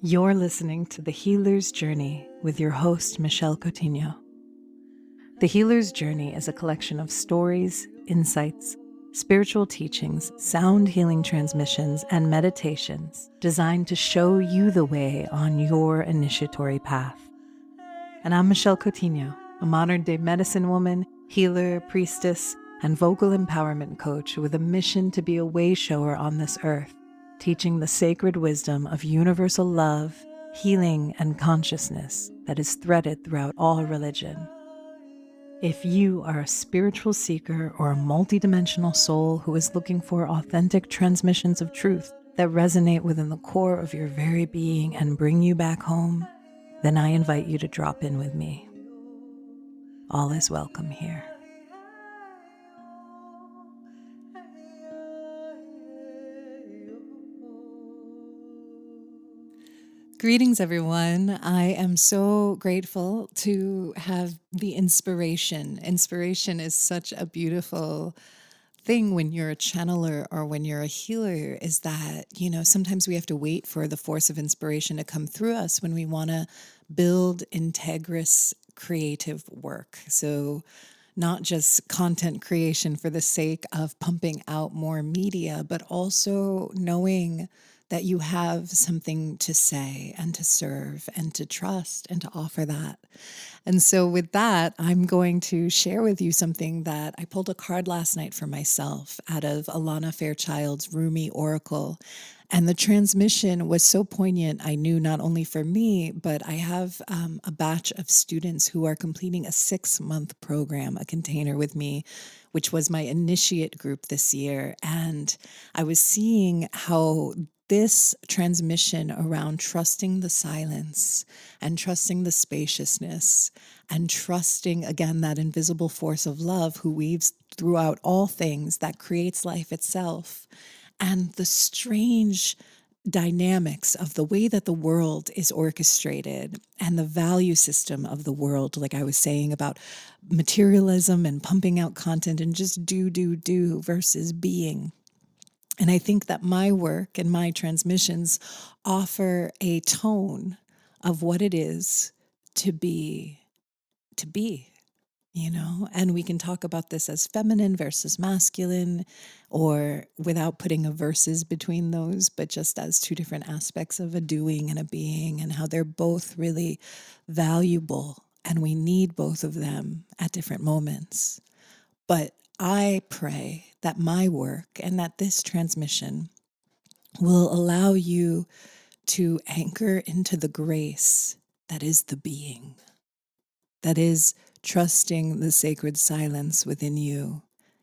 You're listening to The Healer's Journey with your host, Michelle Coutinho. The Healer's Journey is a collection of stories, insights, spiritual teachings, sound healing transmissions, and meditations designed to show you the way on your initiatory path. And I'm Michelle Coutinho, a modern-day medicine woman, healer, priestess, and vocal empowerment coach with a mission to be a way shower on this earth, teaching the sacred wisdom of universal love, healing, and consciousness that is threaded throughout all religion. If you are a spiritual seeker or a multidimensional soul who is looking for authentic transmissions of truth that resonate within the core of your very being and bring you back home, then I invite you to drop in with me. All is welcome here. Greetings, everyone. I am so grateful to have the inspiration. Inspiration is such a beautiful thing when you're a channeler or when you're a healer, is that, sometimes we have to wait for the force of inspiration to come through us when we want to build integrous creative work. So not just content creation for the sake of pumping out more media, but also knowing that you have something to say and to serve and to trust and to offer that. And so with that, I'm going to share with you something that I pulled a card last night for myself out of Alanah Fairchild's Rumi Oracle. And the transmission was so poignant, I knew, not only for me, but I have a batch of students who are completing a 6-month program, a container with me, which was my initiate group this year. And I was seeing how this transmission around trusting the silence and trusting the spaciousness and trusting, again, that invisible force of love who weaves throughout all things, that creates life itself, and the strange dynamics of the way that the world is orchestrated and the value system of the world, like I was saying about materialism and pumping out content and just do versus being. And I think that my work and my transmissions offer a tone of what it is to be, and we can talk about this as feminine versus masculine, or without putting a versus between those, but just as two different aspects of a doing and a being, and how they're both really valuable. And we need both of them at different moments. But I pray that my work and that this transmission will allow you to anchor into the grace that is the being, that is trusting the sacred silence within you,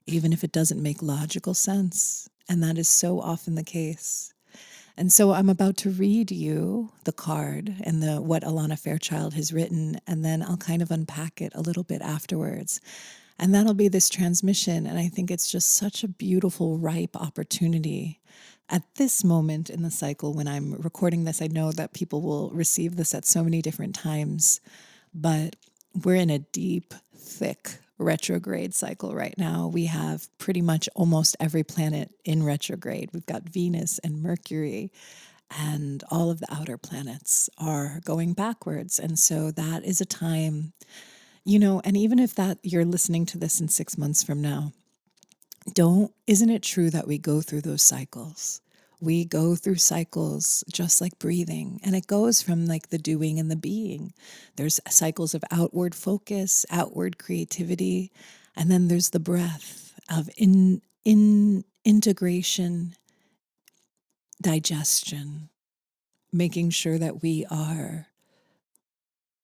even if it doesn't make logical sense. And that is so often the case. And so I'm about to read you the card and what Alanah Fairchild has written, and then I'll kind of unpack it a little bit afterwards. And that'll be this transmission. And I think it's just such a beautiful, ripe opportunity at this moment in the cycle when I'm recording this. I know that people will receive this at so many different times, but we're in a deep, thick retrograde cycle right now. We have pretty much almost every planet in retrograde. We've got Venus and Mercury, and all of the outer planets are going backwards. And so that is a time, and even if that you're listening to this in 6 months from now, isn't it true that we go through those cycles? We go through cycles just like breathing, and it goes from like the doing and the being. There's cycles of outward focus, outward creativity, and then there's the breath of integration, digestion, making sure that we are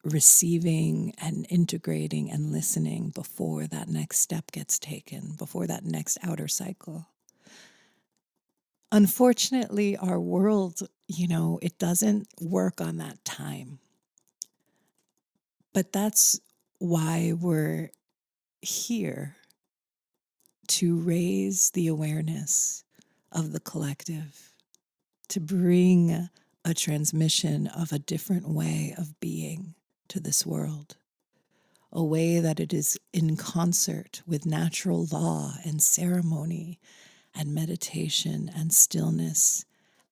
receiving and integrating and listening before that next step gets taken, before that next outer cycle. Unfortunately, our world, it doesn't work on that time. But that's why we're here, to raise the awareness of the collective, to bring a transmission of a different way of being to this world, a way that it is in concert with natural law and ceremony and meditation and stillness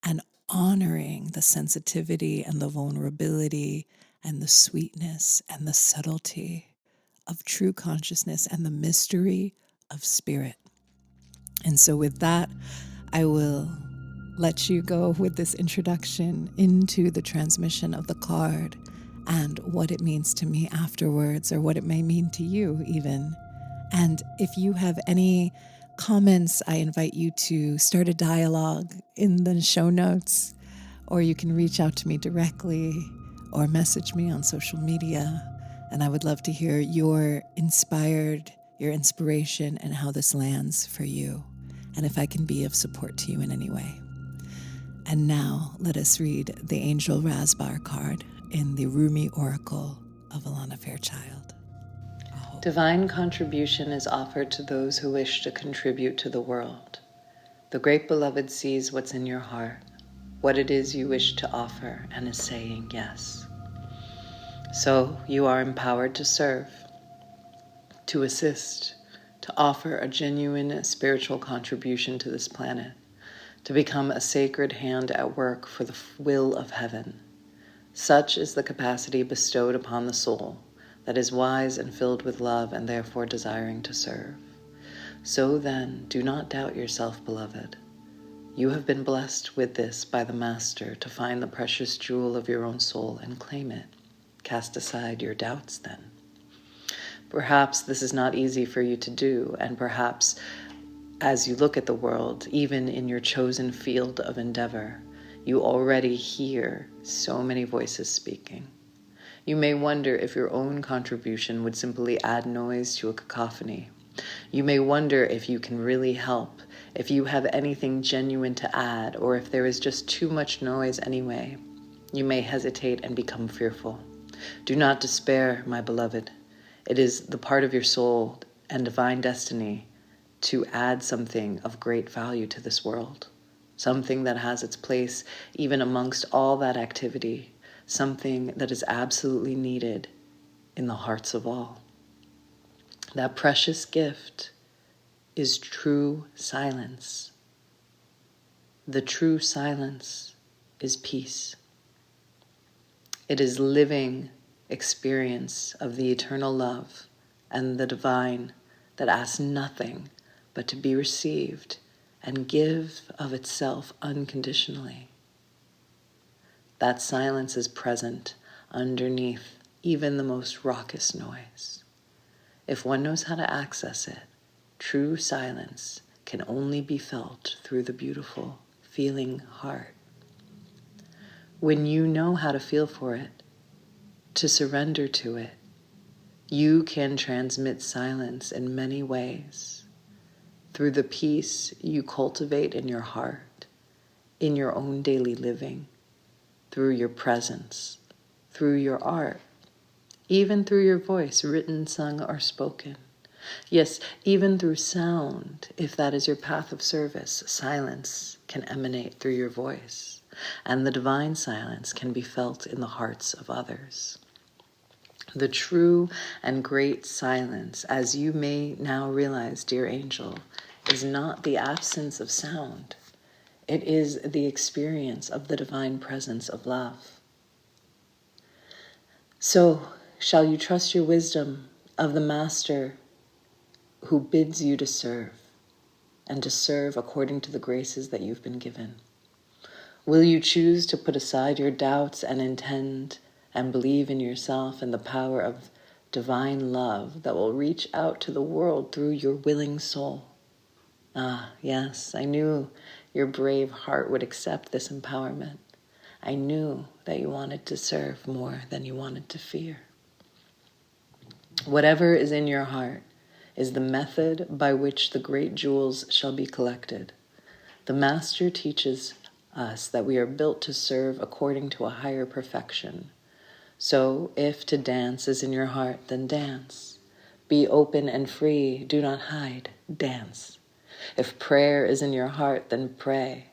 and honoring the sensitivity and the vulnerability and the sweetness and the subtlety of true consciousness and the mystery of spirit. And so with that, I will let you go with this introduction into the transmission of the card and what it means to me afterwards, or what it may mean to you even. And if you have any comments, I invite you to start a dialogue in the show notes, or you can reach out to me directly or message me on social media. And I would love to hear your inspiration, and how this lands for you, and if I can be of support to you in any way. And now let us read the Angel Rasbar card in the Rumi Oracle of Alanah Fairchild. Divine contribution is offered to those who wish to contribute to the world. The Great Beloved sees what's in your heart, what it is you wish to offer, and is saying yes. So you are empowered to serve, to assist, to offer a genuine spiritual contribution to this planet, to become a sacred hand at work for the will of heaven. Such is the capacity bestowed upon the soul that is wise and filled with love and therefore desiring to serve. So then, do not doubt yourself, beloved. You have been blessed with this by the Master to find the precious jewel of your own soul and claim it. Cast aside your doubts then. Perhaps this is not easy for you to do, and perhaps as you look at the world, even in your chosen field of endeavor, you already hear so many voices speaking. You may wonder if your own contribution would simply add noise to a cacophony. You may wonder if you can really help, if you have anything genuine to add, or if there is just too much noise anyway. You may hesitate and become fearful. Do not despair, my beloved. It is the part of your soul and divine destiny to add something of great value to this world, something that has its place even amongst all that activity, something that is absolutely needed in the hearts of all. That precious gift is true silence. The true silence is peace. It is living experience of the eternal love and the divine that asks nothing but to be received and give of itself unconditionally. That silence is present underneath even the most raucous noise. If one knows how to access it, true silence can only be felt through the beautiful, feeling heart. When you know how to feel for it, to surrender to it, you can transmit silence in many ways. Through the peace you cultivate in your heart, in your own daily living, through your presence, through your art, even through your voice, written, sung, or spoken. Yes, even through sound, if that is your path of service, silence can emanate through your voice, and the divine silence can be felt in the hearts of others. The true and great silence, as you may now realize, dear angel, is not the absence of sound. It is the experience of the divine presence of love. So, shall you trust your wisdom of the Master who bids you to serve, and to serve according to the graces that you've been given? Will you choose to put aside your doubts and intend and believe in yourself and the power of divine love that will reach out to the world through your willing soul? Ah, yes, I knew your brave heart would accept this empowerment. I knew that you wanted to serve more than you wanted to fear. Whatever is in your heart is the method by which the great jewels shall be collected. The Master teaches us that we are built to serve according to a higher perfection. So, if to dance is in your heart, then dance. Be open and free, do not hide, dance. If prayer is in your heart, then pray.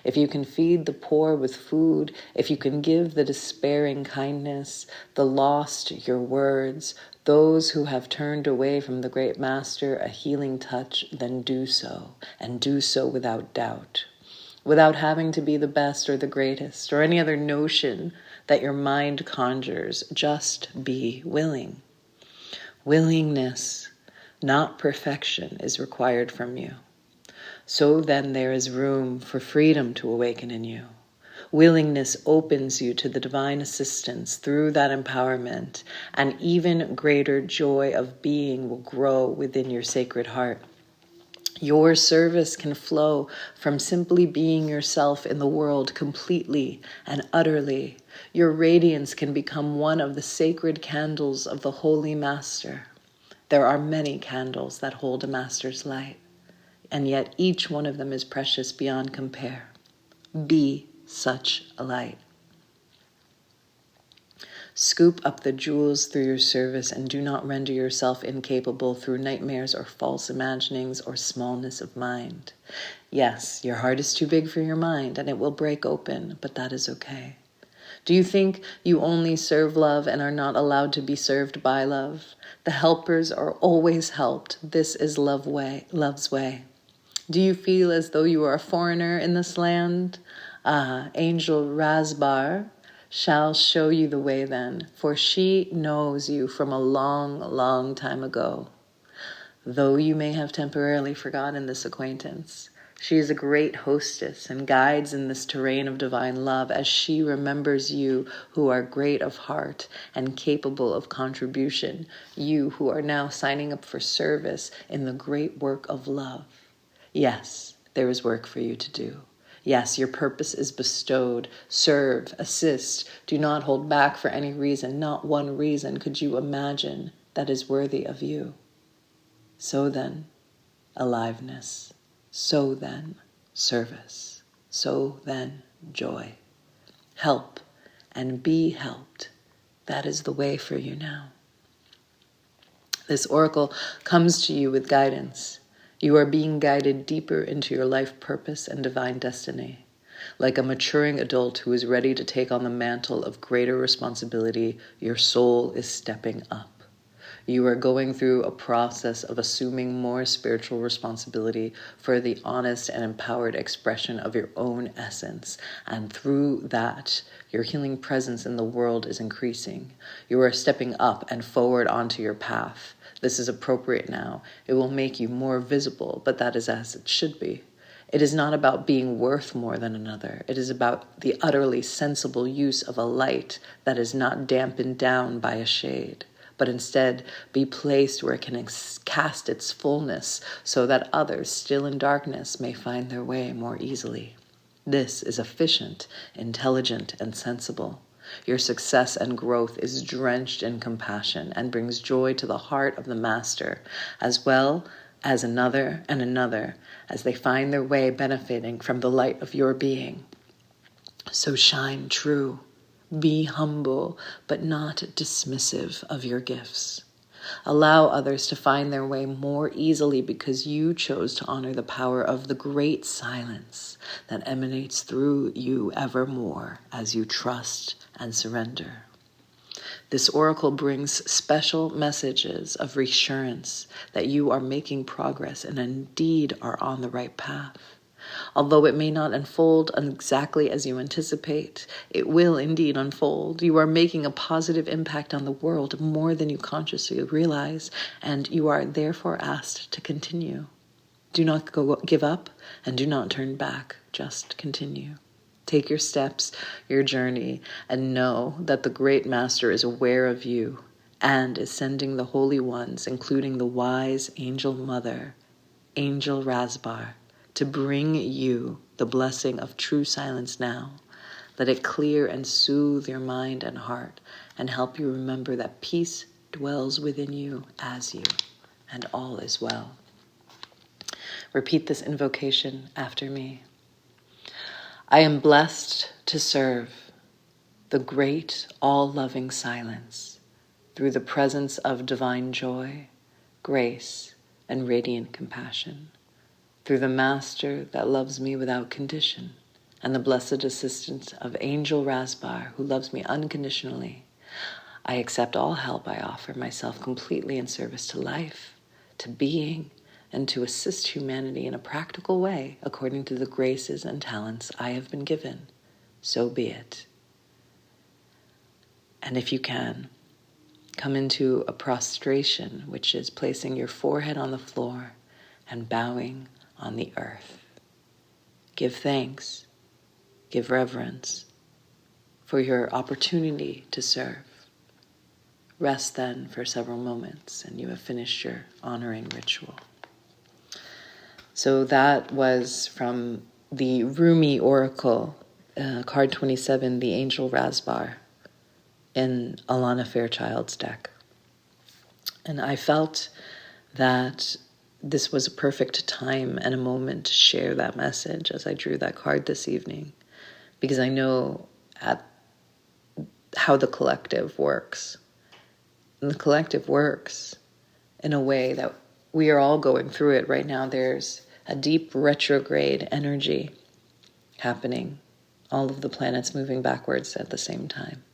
If you can feed the poor with food, if you can give the despairing kindness, the lost your words, those who have turned away from the great Master a healing touch, then do so, and do so without doubt. without having to be the best or the greatest or any other notion that your mind conjures. Just be willing. Willingness, not perfection, is required from you. So then there is room for freedom to awaken in you. Willingness opens you to the divine assistance through that empowerment, and even greater joy of being will grow within your sacred heart. Your service can flow from simply being yourself in the world completely and utterly. Your radiance can become one of the sacred candles of the Holy Master. There are many candles that hold a Master's light, and yet each one of them is precious beyond compare. Be such a light. Scoop up the jewels through your service and do not render yourself incapable through nightmares or false imaginings or smallness of mind. Yes, your heart is too big for your mind and it will break open, but that is okay. Do you think you only serve love and are not allowed to be served by love? The helpers are always helped. This is love's way. Do you feel as though you are a foreigner in this land? Angel Razbar shall show you the way then, for she knows you from a long, long time ago. Though you may have temporarily forgotten this acquaintance, she is a great hostess and guides in this terrain of divine love as she remembers you who are great of heart and capable of contribution, you who are now signing up for service in the great work of love. Yes, there is work for you to do. Yes, your purpose is bestowed. Serve, assist. Do not hold back for any reason. Not one reason could you imagine that is worthy of you. So then, aliveness. So then, service. So then, joy. Help and be helped. That is the way for you now. This oracle comes to you with guidance. You are being guided deeper into your life purpose and divine destiny. Like a maturing adult who is ready to take on the mantle of greater responsibility, your soul is stepping up. You are going through a process of assuming more spiritual responsibility for the honest and empowered expression of your own essence. And through that, your healing presence in the world is increasing. You are stepping up and forward onto your path. This is appropriate now. It will make you more visible, but that is as it should be. It is not about being worth more than another. It is about the utterly sensible use of a light that is not dampened down by a shade, but instead be placed where it can cast its fullness so that others still in darkness may find their way more easily. This is efficient, intelligent, and sensible. Your success and growth is drenched in compassion and brings joy to the heart of the Master, as well as another and another, as they find their way benefiting from the light of your being. So shine true. Be humble, but not dismissive of your gifts. Allow others to find their way more easily because you chose to honor the power of the great silence that emanates through you evermore as you trust and surrender. This oracle brings special messages of reassurance that you are making progress and indeed are on the right path. Although it may not unfold exactly as you anticipate, it will indeed unfold. You are making a positive impact on the world more than you consciously realize, and you are therefore asked to continue. Do not give up and do not turn back. Just continue. Take your steps, your journey, and know that the great Master is aware of you and is sending the holy ones, including the wise angel mother, Angel Razbar, to bring you the blessing of true silence now. Let it clear and soothe your mind and heart and help you remember that peace dwells within you as you, and all is well. Repeat this invocation after me. I am blessed to serve the great, all-loving silence through the presence of divine joy, grace, and radiant compassion. Through the Master that loves me without condition, and the blessed assistance of Angel Razbar, who loves me unconditionally, I accept all help I offer myself completely in service to life, to being, and to assist humanity in a practical way according to the graces and talents I have been given. So be it. And if you can, come into a prostration, which is placing your forehead on the floor and bowing on the earth. Give thanks, give reverence for your opportunity to serve. Rest then for several moments, and you have finished your honoring ritual. So that was from the Rumi Oracle, card 27, the Angel Rasbar, in Alanah Fairchild's deck. And I felt that this was a perfect time and a moment to share that message as I drew that card this evening, because I know how the collective works. And the collective works in a way that we are all going through it right now. There's a deep retrograde energy happening, all of the planets moving backwards at the same time.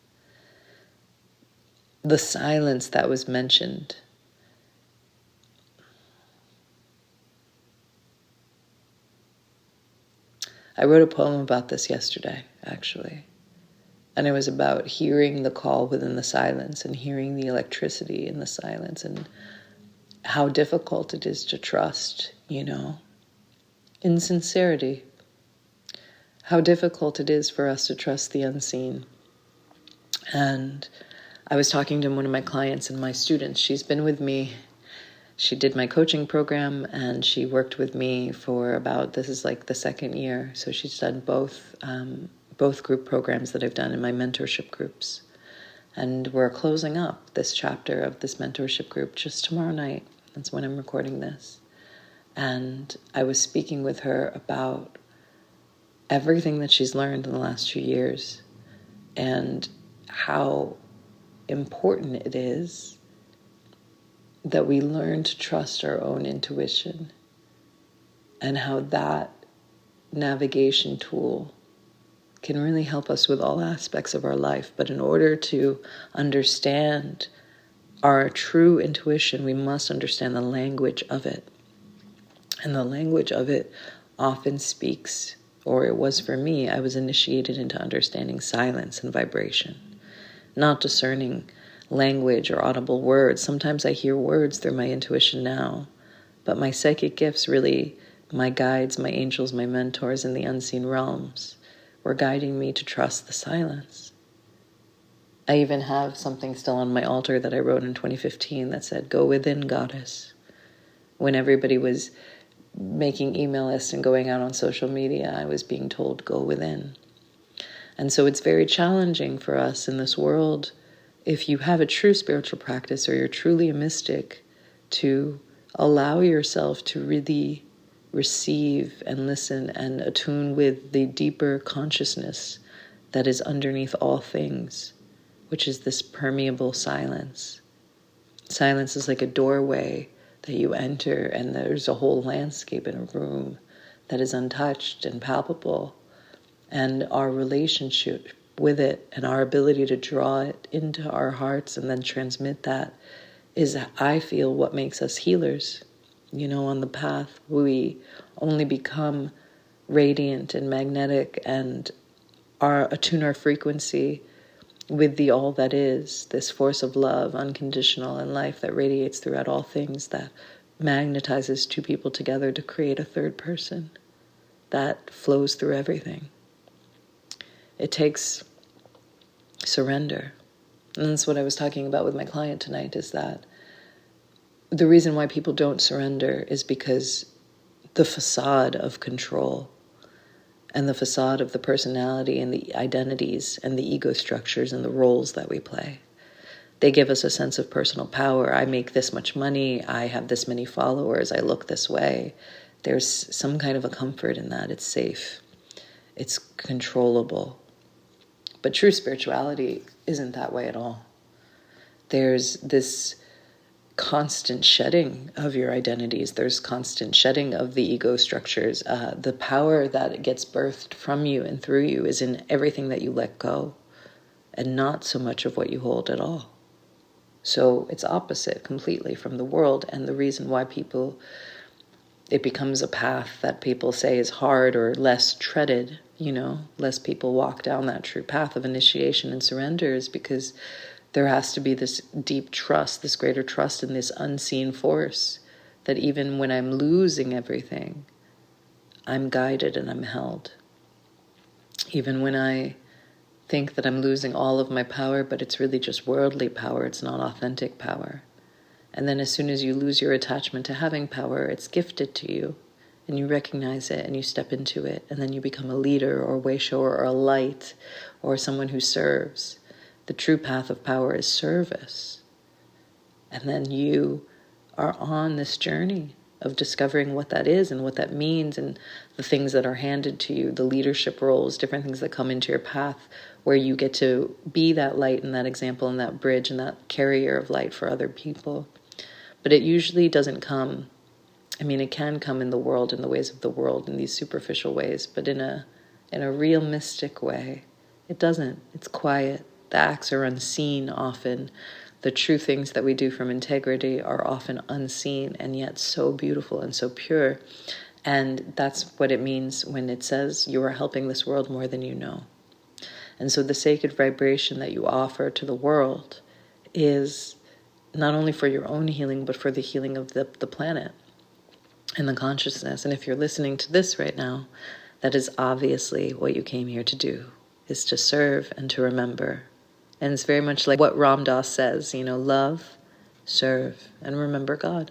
The silence that was mentioned, I wrote a poem about this yesterday, actually. And it was about hearing the call within the silence and hearing the electricity in the silence and how difficult it is to trust, in sincerity. How difficult it is for us to trust the unseen. And I was talking to one of my clients and my students. She's been with me. She did my coaching program and she worked with me for this is like the second year. So she's done both group programs that I've done in my mentorship groups. And we're closing up this chapter of this mentorship group just tomorrow night. That's when I'm recording this. And I was speaking with her about everything that she's learned in the last 2 years and how important it is that we learn to trust our own intuition and how that navigation tool can really help us with all aspects of our life. But in order to understand our true intuition, we must understand the language of it. And the language of it often speaks, or it was for me, I was initiated into understanding silence and vibration, not discerning language or audible words. Sometimes I hear words through my intuition now, but my psychic gifts really, my guides, my angels, my mentors in the unseen realms were guiding me to trust the silence. I even have something still on my altar that I wrote in 2015 that said, "Go within, goddess." When everybody was making email lists and going out on social media, I was being told, go within. And so it's very challenging for us in this world, if you have a true spiritual practice or you're truly a mystic, to allow yourself to really receive and listen and attune with the deeper consciousness that is underneath all things, which is this permeable silence. Silence is like a doorway that you enter and there's a whole landscape in a room that is untouched and palpable. And our relationship with it and our ability to draw it into our hearts and then transmit that is, I feel, what makes us healers. On the path, we only become radiant and magnetic and attune our frequency with the all that is, this force of love, unconditional, and life that radiates throughout all things, that magnetizes two people together to create a third person that flows through everything. It takes surrender. And that's what I was talking about with my client tonight, is that the reason why people don't surrender is because the facade of control and the facade of the personality and the identities and the ego structures and the roles that we play. They give us a sense of personal power. I make this much money. I have this many followers. I look this way. There's some kind of a comfort in that. It's safe. It's controllable. But true spirituality isn't that way at all. There's this constant shedding of your identities. There's constant shedding of the ego structures. The power that gets birthed from you and through you is in everything that you let go, and not so much of what you hold at all. So it's opposite completely from the world, and the reason why people it becomes a path that people say is hard or less treaded, less people walk down that true path of initiation and surrender, is because there has to be this deep trust, this greater trust in this unseen force, that even when I'm losing everything, I'm guided and I'm held. Even when I think that I'm losing all of my power, but it's really just worldly power, it's not authentic power. And then as soon as you lose your attachment to having power, it's gifted to you, and you recognize it and you step into it, and then you become a leader or a way shower or a light or someone who serves. The true path of power is service. And then you are on this journey of discovering what that is and what that means, and the things that are handed to you, the leadership roles, different things that come into your path, where you get to be that light and that example and that bridge and that carrier of light for other people. But it usually doesn't come, it can come in the world, in the ways of the world, in these superficial ways, but in a real mystic way, it doesn't. It's quiet. The acts are unseen often. The true things that we do from integrity are often unseen and yet so beautiful and so pure. And that's what it means when it says you are helping this world more than you know. And so the sacred vibration that you offer to the world is not only for your own healing, but for the healing of the planet and the consciousness. And if you're listening to this right now, that is obviously what you came here to do, is to serve and to remember. And it's very much like what Ram Dass says, love, serve, and remember God.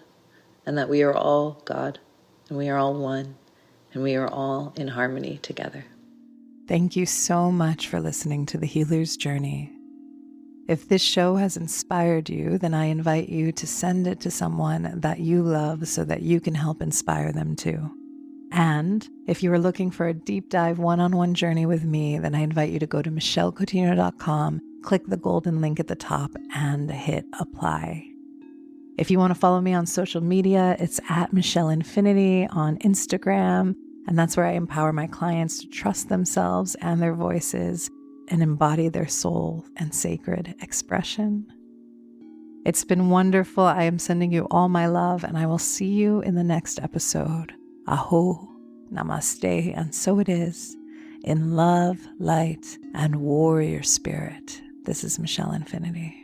And that we are all God, and we are all one, and we are all in harmony together. Thank you so much for listening to The Healer's Journey. If this show has inspired you, then I invite you to send it to someone that you love so that you can help inspire them too. And if you are looking for a deep dive one-on-one journey with me, then I invite you to go to michellecoutinho.com, click the golden link at the top, and hit apply. If you want to follow me on social media, it's at Michelle Infinity on Instagram, and that's where I empower my clients to trust themselves and their voices and embody their soul and sacred expression. It's been wonderful. I am sending you all my love, and I will see you in the next episode. Aho, namaste, and so it is. In love, light, and warrior spirit, this is Michelle Infinity.